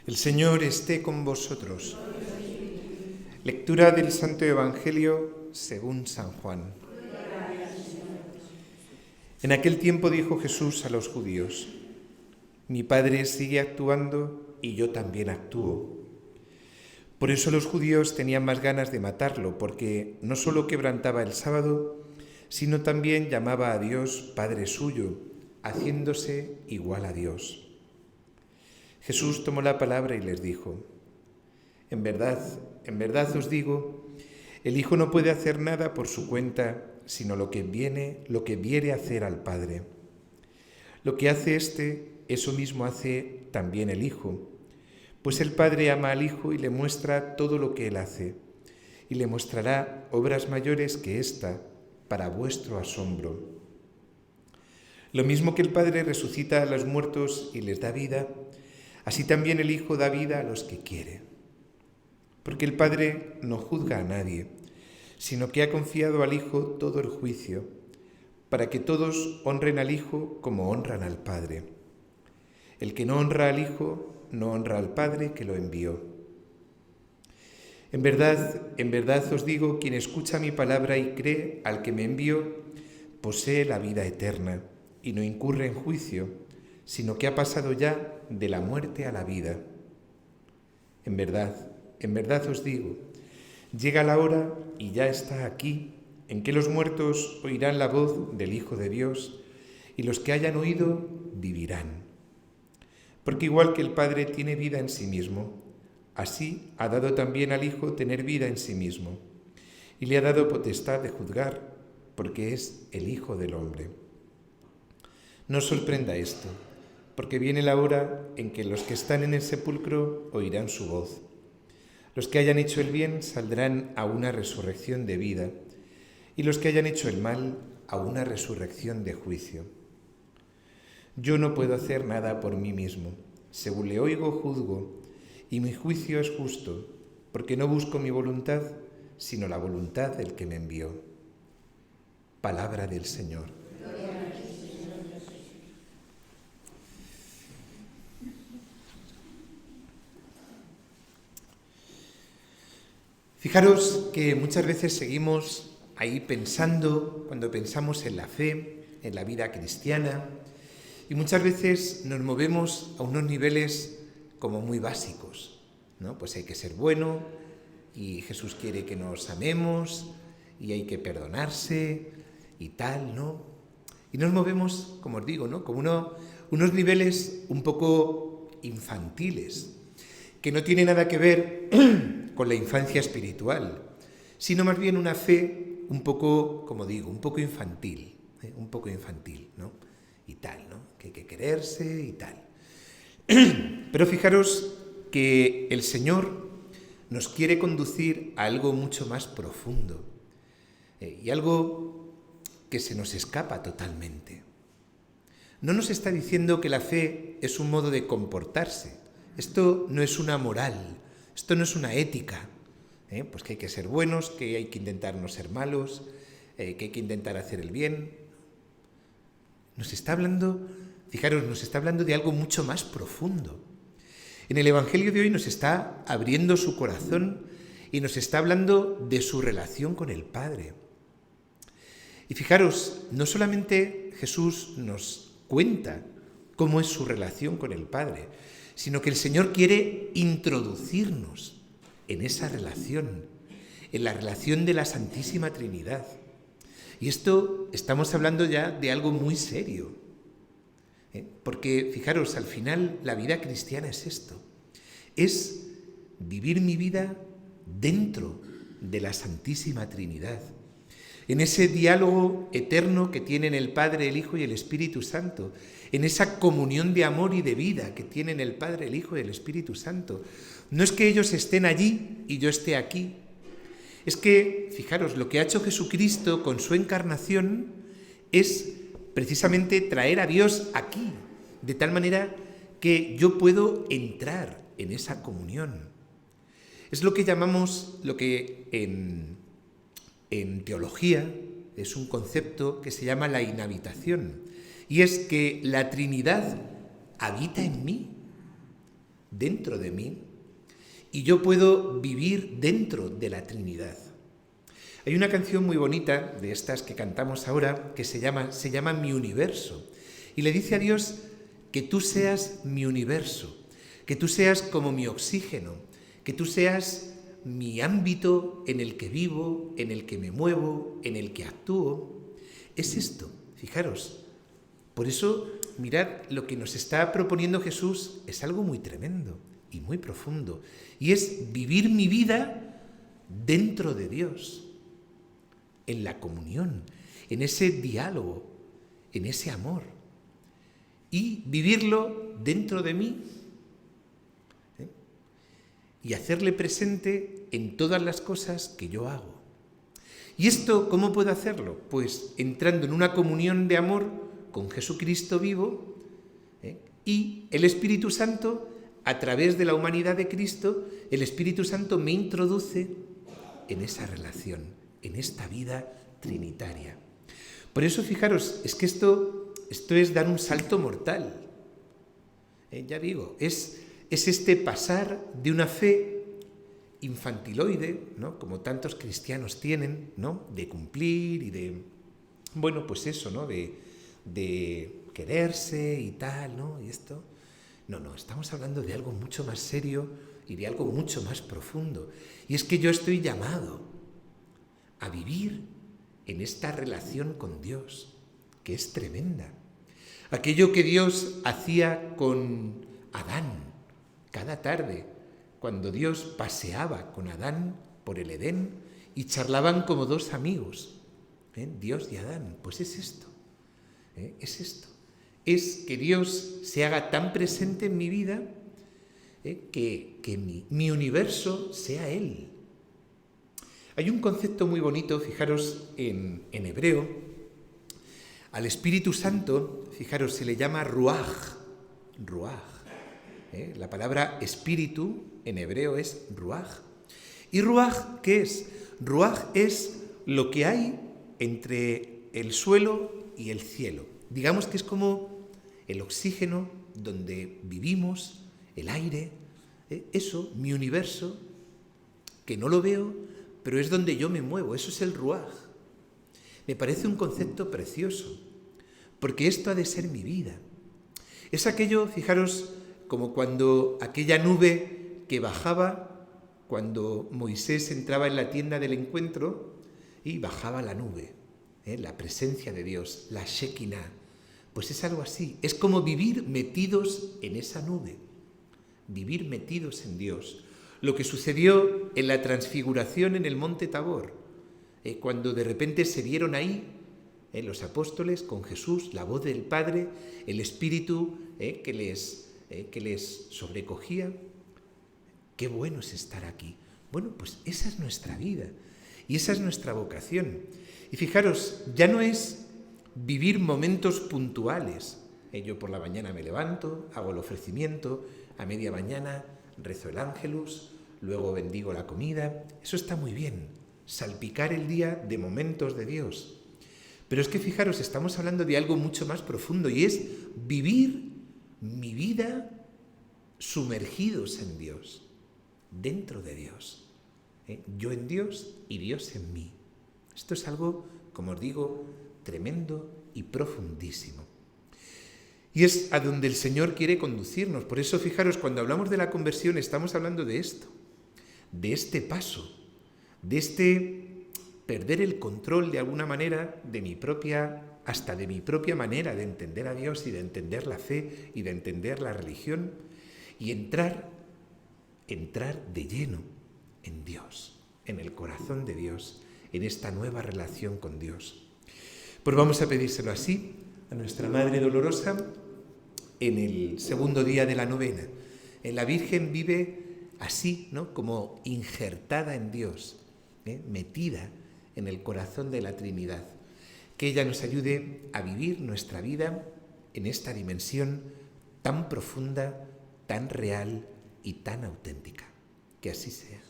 El Señor esté con vosotros. Lectura del Santo Evangelio según San Juan. En aquel tiempo dijo Jesús a los judíos: Mi Padre sigue actuando y yo también actúo. Por eso los judíos tenían más ganas de matarlo, porque no solo quebrantaba el sábado, sino también llamaba a Dios Padre suyo, haciéndose igual a Dios. Jesús tomó la palabra y les dijo: en verdad os digo, el Hijo no puede hacer nada por su cuenta, sino lo que viere hacer al Padre. Lo que hace éste, eso mismo hace también el Hijo, pues el Padre ama al Hijo y le muestra todo lo que él hace, y le mostrará obras mayores que ésta, para vuestro asombro. Lo mismo que el Padre resucita a los muertos y les da vida, así también el Hijo da vida a los que quiere. Porque el Padre no juzga a nadie, sino que ha confiado al Hijo todo el juicio, para que todos honren al Hijo como honran al Padre. El que no honra al Hijo, no honra al Padre que lo envió. En verdad os digo, quien escucha mi palabra y cree al que me envió, posee la vida eterna y no incurre en juicio, sino que ha pasado ya de la muerte a la vida. En verdad os digo, llega la hora, y ya está aquí, en que los muertos oirán la voz del Hijo de Dios, y los que hayan oído vivirán. Porque igual que el Padre tiene vida en sí mismo, así ha dado también al Hijo tener vida en sí mismo, y le ha dado potestad de juzgar, porque es el Hijo del Hombre. No os sorprenda esto, porque viene la hora en que los que están en el sepulcro oirán su voz. Los que hayan hecho el bien saldrán a una resurrección de vida, y los que hayan hecho el mal a una resurrección de juicio. Yo no puedo hacer nada por mí mismo. Según le oigo, juzgo, y mi juicio es justo, porque no busco mi voluntad, sino la voluntad del que me envió. Palabra del Señor. Fijaros que muchas veces seguimos ahí pensando, cuando pensamos en la fe, en la vida cristiana, y muchas veces nos movemos a unos niveles como muy básicos, ¿no? Pues hay que ser bueno, y Jesús quiere que nos amemos, y hay que perdonarse, y tal, ¿no? Y nos movemos, como os digo, ¿no? Como unos niveles un poco infantiles, que no tiene nada que ver con la infancia espiritual, sino más bien una fe un poco, como digo, un poco infantil, ¿no? Y tal, ¿no? Que hay que quererse y tal. Pero fijaros que el Señor nos quiere conducir a algo mucho más profundo, y algo que se nos escapa totalmente. No nos está diciendo que la fe es un modo de comportarse. Esto no es una moral, esto no es una ética, pues que hay que ser buenos, que hay que intentar no ser malos, que hay que intentar hacer el bien. Nos está hablando, fijaros, nos está hablando de algo mucho más profundo. En el Evangelio de hoy nos está abriendo su corazón y nos está hablando de su relación con el Padre. Y fijaros, no solamente Jesús nos cuenta cómo es su relación con el Padre, sino que el Señor quiere introducirnos en esa relación, en la relación de la Santísima Trinidad. Y esto estamos hablando ya de algo muy serio, porque fijaros, al final la vida cristiana es esto, es vivir mi vida dentro de la Santísima Trinidad, en ese diálogo eterno que tienen el Padre, el Hijo y el Espíritu Santo, en esa comunión de amor y de vida que tienen el Padre, el Hijo y el Espíritu Santo. No es que ellos estén allí y yo esté aquí. Es que, fijaros, lo que ha hecho Jesucristo con su encarnación es precisamente traer a Dios aquí, de tal manera que yo puedo entrar en esa comunión. Es lo que llamamos, lo que en teología es un concepto que se llama la inhabitación, y es que la Trinidad habita en mí. dentro de mí y yo puedo vivir dentro de la Trinidad. Hay una canción muy bonita de estas que cantamos ahora que se llama Mi Universo y le dice a Dios que tú seas mi universo, que tú seas como mi oxígeno, que tú seas mi ámbito en el que vivo, en el que me muevo, en el que actúo. Es esto, fijaros. Por eso, mirad, lo que nos está proponiendo Jesús es algo muy tremendo y muy profundo. Y es vivir mi vida dentro de Dios, en la comunión, en ese diálogo, en ese amor. Y vivirlo dentro de mí. Y hacerle presente en todas las cosas que yo hago. ¿Y esto cómo puedo hacerlo? Pues entrando en una comunión de amor con Jesucristo vivo, y el Espíritu Santo, a través de la humanidad de Cristo, el Espíritu Santo me introduce en esa relación, en esta vida trinitaria. Por eso, fijaros, es que esto es dar un salto mortal. Ya digo, es este pasar de una fe infantiloide, ¿no?, como tantos cristianos tienen, ¿no?, de cumplir y de, bueno, pues eso, ¿no?, de quererse y tal, ¿no?, y esto. No, estamos hablando de algo mucho más serio y de algo mucho más profundo. Y es que yo estoy llamado a vivir en esta relación con Dios, que es tremenda. Aquello que Dios hacía con Adán cada tarde, cuando Dios paseaba con Adán por el Edén y charlaban como dos amigos, Dios y Adán. Pues es esto, es esto. Es que Dios se haga tan presente en mi vida que mi universo sea Él. Hay un concepto muy bonito, fijaros, en hebreo. Al Espíritu Santo, fijaros, se le llama ruaj. La palabra espíritu en hebreo es ruaj. ¿Y ruaj qué es? Ruaj es lo que hay entre el suelo y el cielo. Digamos que es como el oxígeno donde vivimos, el aire, eso, mi universo, que no lo veo, pero es donde yo me muevo. Eso es el ruaj. Me parece un concepto precioso, porque esto ha de ser mi vida. Es aquello, fijaros, como cuando aquella nube que bajaba, cuando Moisés entraba en la tienda del encuentro y bajaba la nube, la presencia de Dios, la Shekinah. Pues es algo así, es como vivir metidos en esa nube, vivir metidos en Dios. Lo que sucedió en la transfiguración en el monte Tabor, cuando de repente se vieron ahí los apóstoles con Jesús, la voz del Padre, el Espíritu que les sobrecogía. Qué bueno es estar aquí. Bueno, pues esa es nuestra vida y esa es nuestra vocación. Y fijaros, ya no es vivir momentos puntuales. Yo por la mañana me levanto, hago el ofrecimiento, a media mañana rezo el ángelus, luego bendigo la comida. Eso está muy bien, salpicar el día de momentos de Dios. Pero es que fijaros, estamos hablando de algo mucho más profundo y es vivir mi vida sumergidos en Dios, dentro de Dios. Yo en Dios y Dios en mí. Esto es algo, como os digo, tremendo y profundísimo. Y es a donde el Señor quiere conducirnos. Por eso, fijaros, cuando hablamos de la conversión estamos hablando de esto, de este paso, de este perder el control de alguna manera de mi propia manera de entender a Dios y de entender la fe y de entender la religión y entrar de lleno en Dios, en el corazón de Dios, en esta nueva relación con Dios. Pues vamos a pedírselo así a nuestra Madre Dolorosa en el segundo día de la novena. La Virgen vive así, ¿no?, como injertada en Dios, metida en el corazón de la Trinidad. Que ella nos ayude a vivir nuestra vida en esta dimensión tan profunda, tan real y tan auténtica. Que así sea.